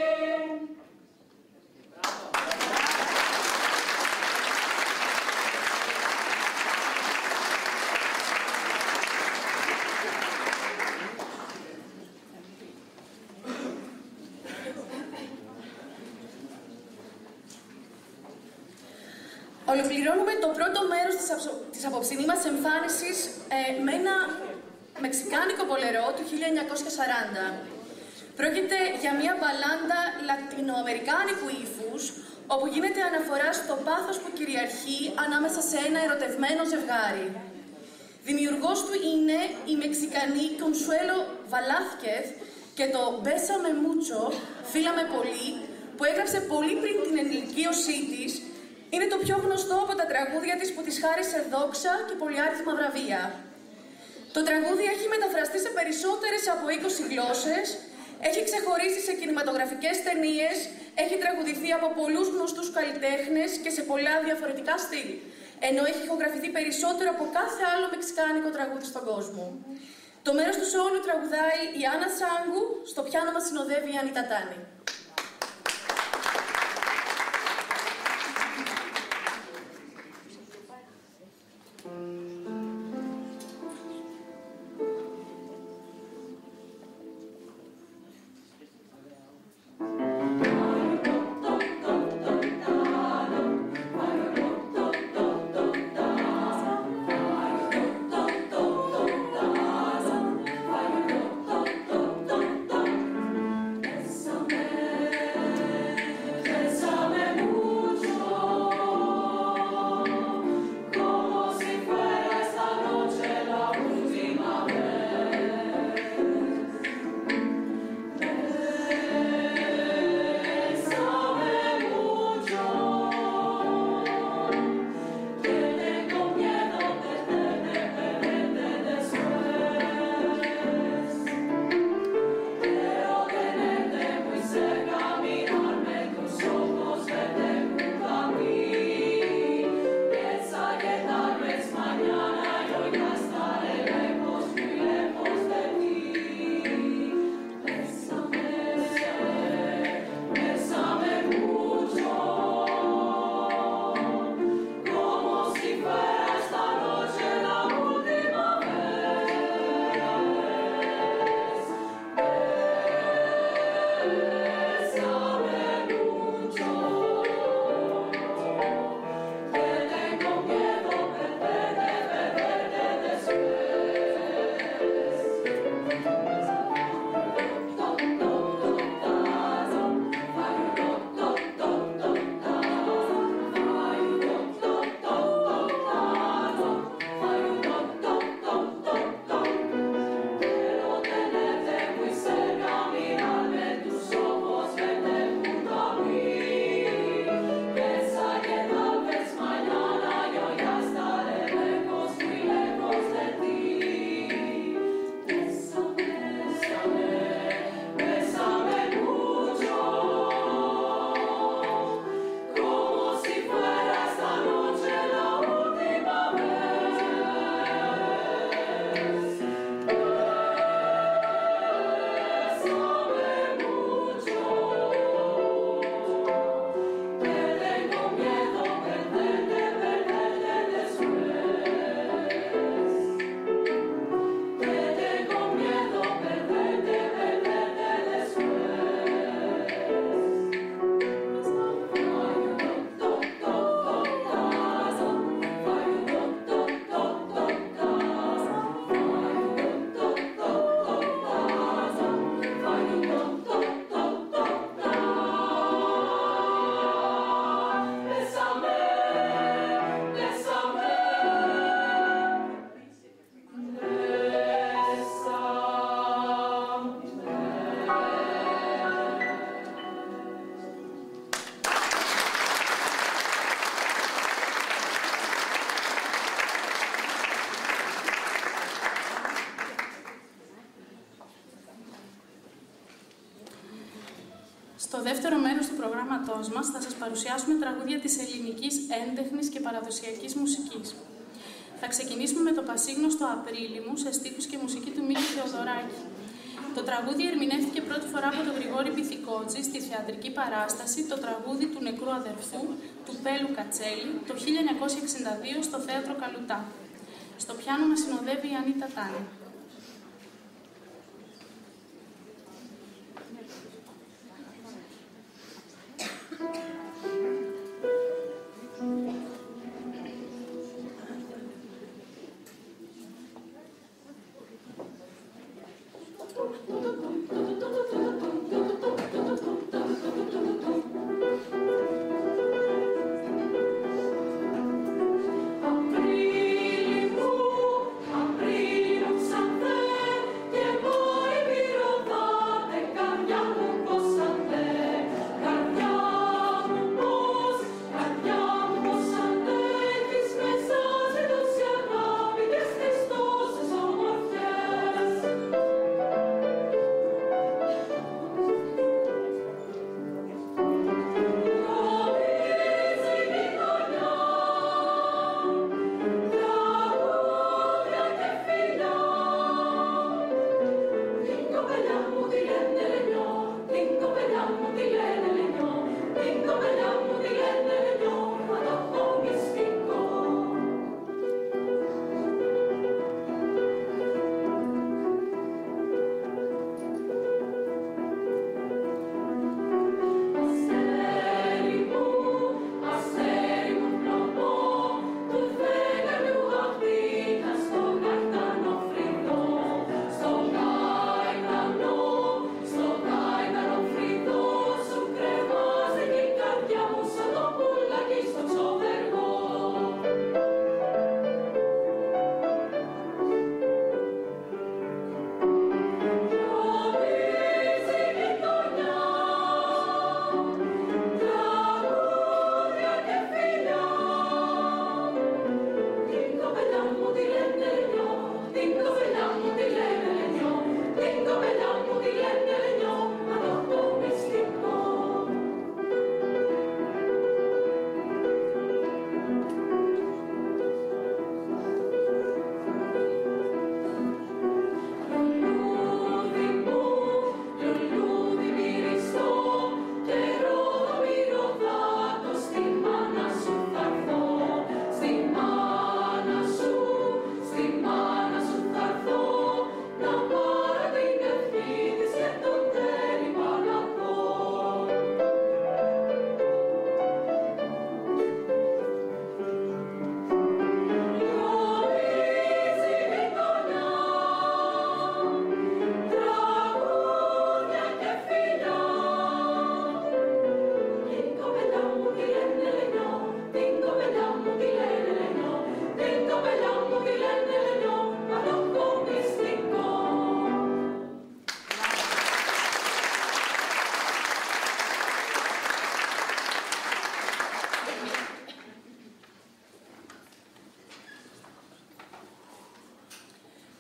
[SPEAKER 6] Ολοκληρώνουμε το πρώτο μέρος της απόψινής μας εμφάνισης με ένα μεξικάνικο μπολερό του 1940. Πρόκειται για μια μπαλάντα λατινοαμερικάνικου ύφους, όπου γίνεται αναφορά στο πάθος που κυριαρχεί ανάμεσα σε ένα ερωτευμένο ζευγάρι. Δημιουργός του είναι η Μεξικανή Consuelo Velázquez και το Bésame Mucho, φίλαμε πολύ, που έγραψε πολύ πριν την ενηλικίωσή της. Είναι το πιο γνωστό από τα τραγούδια της που της χάρισε δόξα και πολυάριθμα βραβεία. Το τραγούδι έχει μεταφραστεί σε περισσότερες από 20 γλώσσες, έχει ξεχωρίσει σε κινηματογραφικές ταινίες, έχει τραγουδηθεί από πολλούς γνωστούς καλλιτέχνες και σε πολλά διαφορετικά στυλ, ενώ έχει ηχογραφηθεί περισσότερο από κάθε άλλο μεξικάνικο τραγούδι στον κόσμο. Το μέρος του όλου τραγουδάει η Άννα Σάγκου, στο πιάνο μας συνοδεύει η Ανίτα Τάνη.
[SPEAKER 9] Bésame
[SPEAKER 5] Στο δεύτερο μέρος του προγράμματός μας θα σας παρουσιάσουμε τραγούδια της ελληνικής έντεχνης και παραδοσιακής μουσικής. Θα ξεκινήσουμε με το πασίγνωστο «Απρίλη μου» σε στίχους και μουσική του Μίκη Θεοδωράκη. Το τραγούδι ερμηνεύτηκε πρώτη φορά από τον Γρηγόρη Πυθικότζη στη θεατρική παράσταση «Το τραγούδι του νεκρού αδερφού» του Πέλου Κατσέλη το 1962 στο Θέατρο Καλουτά. Στο πιάνο μας συνοδεύει η Ανίτα Τάνη.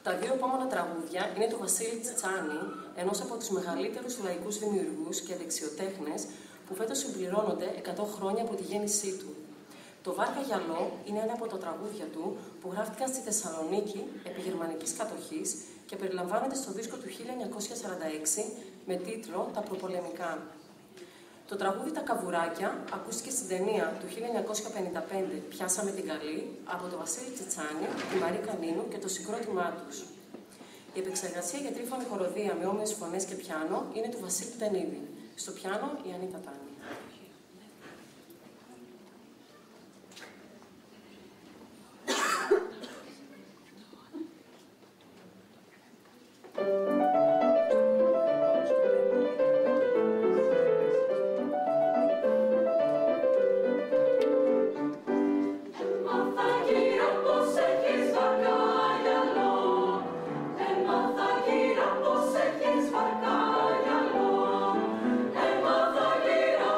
[SPEAKER 10] Τα δύο επόμενα τραγούδια είναι του Βασίλη Τσιτσάνη, ενός από τους μεγαλύτερους λαϊκούς δημιουργούς και δεξιοτέχνες που φέτος συμπληρώνονται 100 χρόνια από τη γέννησή του. Το Βάρκα Γυαλό είναι ένα από τα τραγούδια του που γράφτηκαν στη Θεσσαλονίκη επί γερμανικής κατοχής και περιλαμβάνεται στο δίσκο του 1946 με τίτλο «Τα προπολεμικά». Το τραγούδι «Τα Καβουράκια» ακούστηκε στην ταινία του 1955 «Πιάσαμε την Καλή» από τον Βασίλη Τσιτσάνη, τη Μαρή Κανίνου και το συγκρότημά τους. Η επεξεργασία για τρίφωνη χοροδία με όμοιες φωνές και πιάνο είναι του Βασίλη Τενίδη. Στο πιάνο η Ανίτα Τάνη.
[SPEAKER 9] Έμαθα γύρα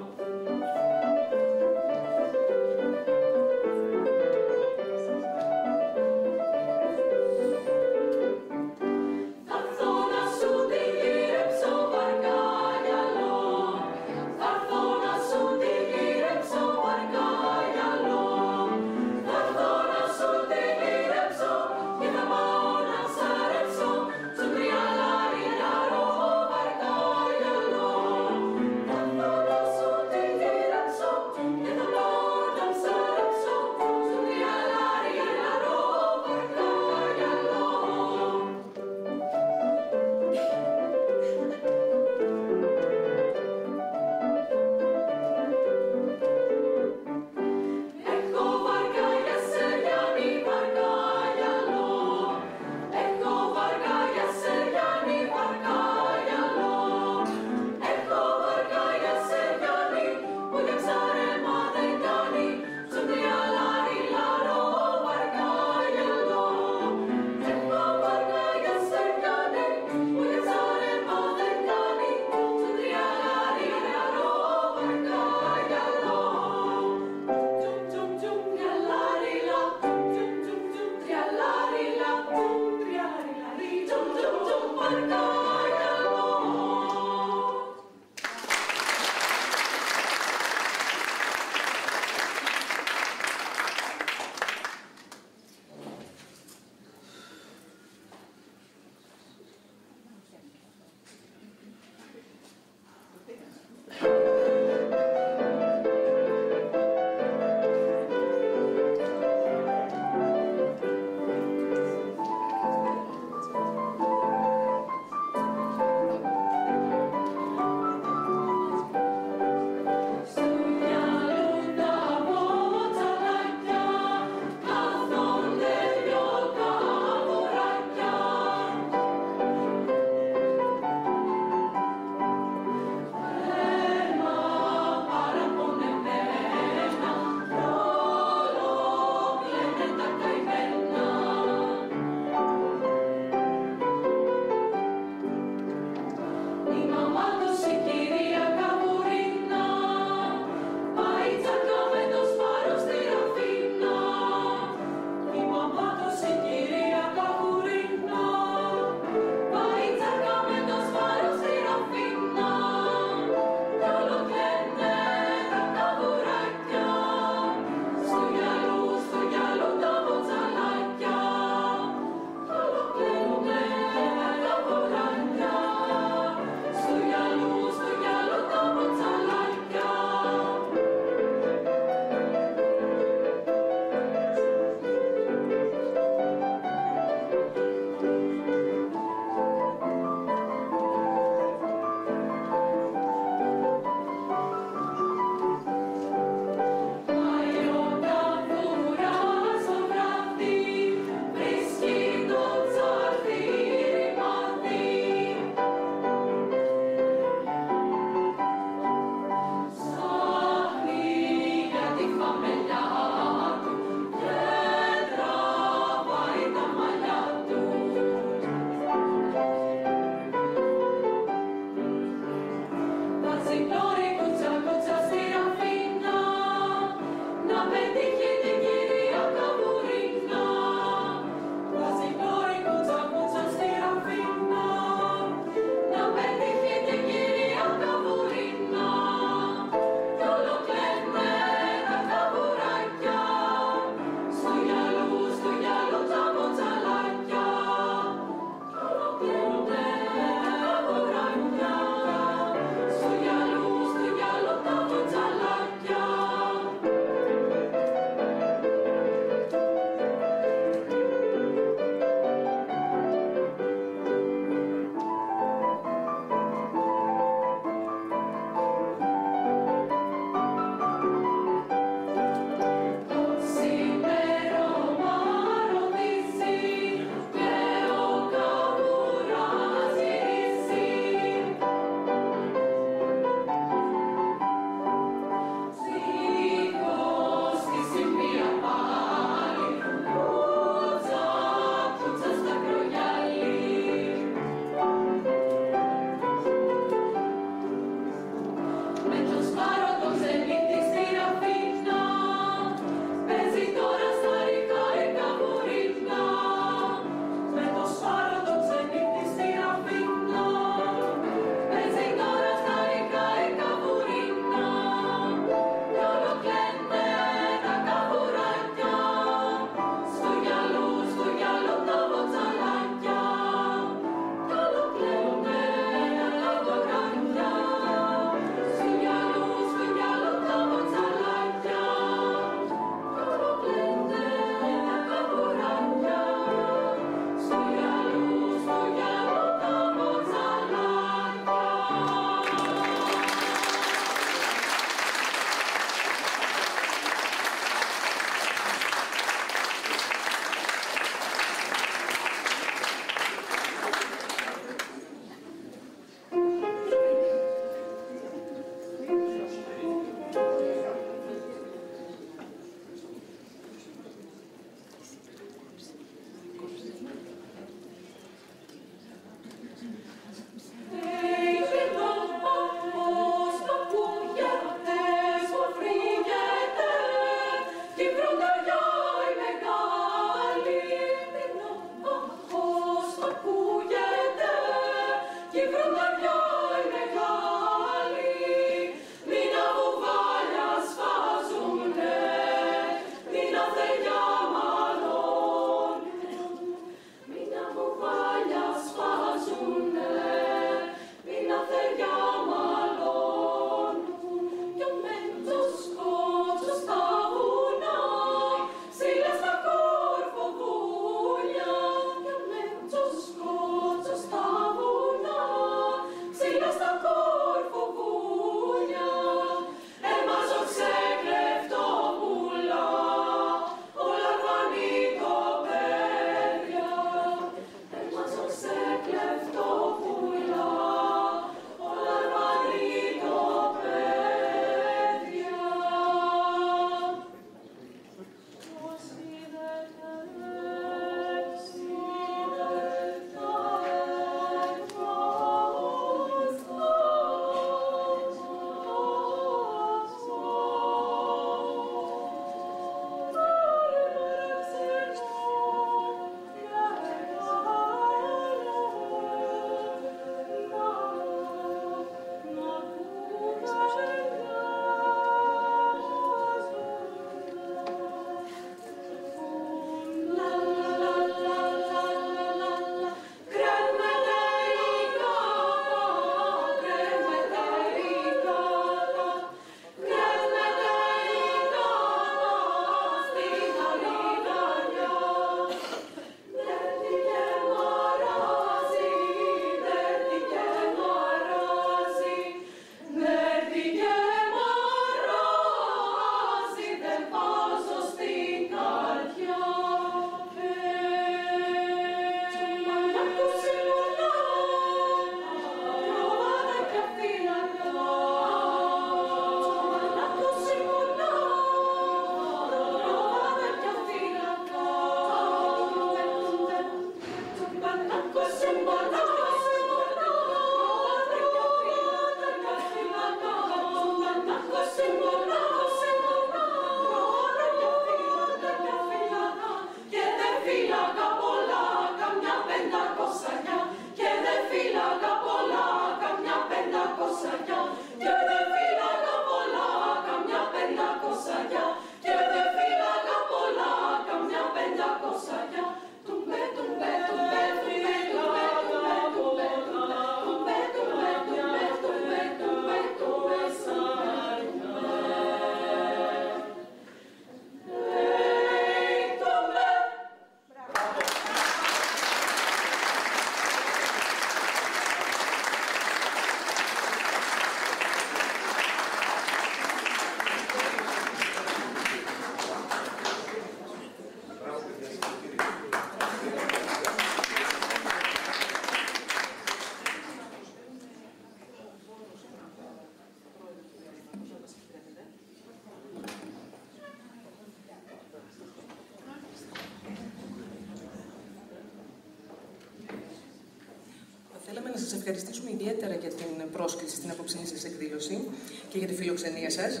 [SPEAKER 10] Θέλαμε να σας ευχαριστήσουμε ιδιαίτερα για την πρόσκληση στην απόψινή σας εκδήλωση και για τη φιλοξενία σας.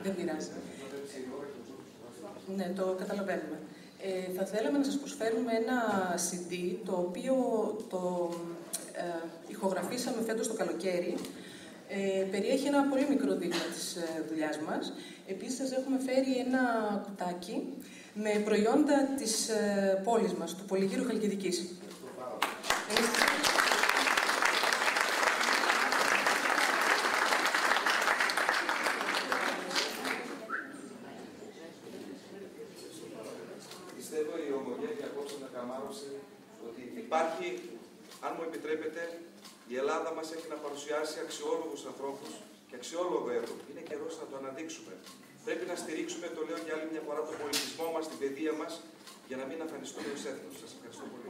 [SPEAKER 10] Δεν πειράζει. Ναι, το καταλαβαίνουμε. Θα θέλαμε να σας προσφέρουμε ένα CD, το οποίο το ηχογραφήσαμε φέτος το καλοκαίρι. Περιέχει ένα πολύ μικρό δείγμα της δουλειάς μας. Επίσης, σας έχουμε φέρει ένα κουτάκι με προϊόντα της πόλης μας, του Πολυγύρου Χαλκιδικής.
[SPEAKER 2] Πιστεύω η ομογένεια απόψε να καμάρωσε ότι υπάρχει, αν μου επιτρέπετε, η Ελλάδα μας έχει να παρουσιάσει αξιόλογους ανθρώπους και αξιόλογο έργο. Είναι καιρός να το αναδείξουμε. Πρέπει να στηρίξουμε, το λέω για άλλη μια φορά, τον πολιτισμό μας, την παιδεία μας, για να μην αφανιστούμε ως έθνος. Σας ευχαριστώ πολύ.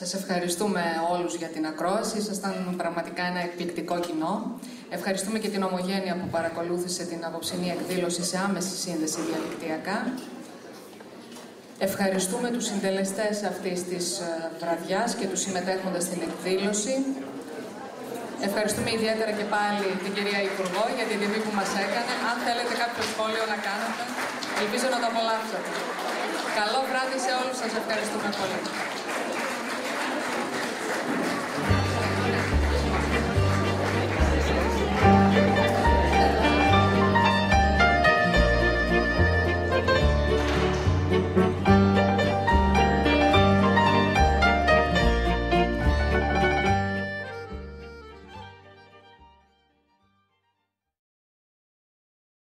[SPEAKER 1] Σας ευχαριστούμε όλους για την ακρόαση. Ήσασταν πραγματικά ένα εκπληκτικό κοινό. Ευχαριστούμε και την Ομογένεια που παρακολούθησε την απόψινή εκδήλωση σε άμεση σύνδεση διαδικτυακά. Ευχαριστούμε τους συντελεστές αυτής της βραδιάς και τους συμμετέχοντες στην εκδήλωση. Ευχαριστούμε ιδιαίτερα και πάλι την κυρία Υπουργό για την τιμή που μας έκανε. Αν θέλετε κάποιο σχόλιο να κάνετε, ελπίζω να το απολαύσετε. Καλό βράδυ σε όλους. Σας ευχαριστούμε πολύ.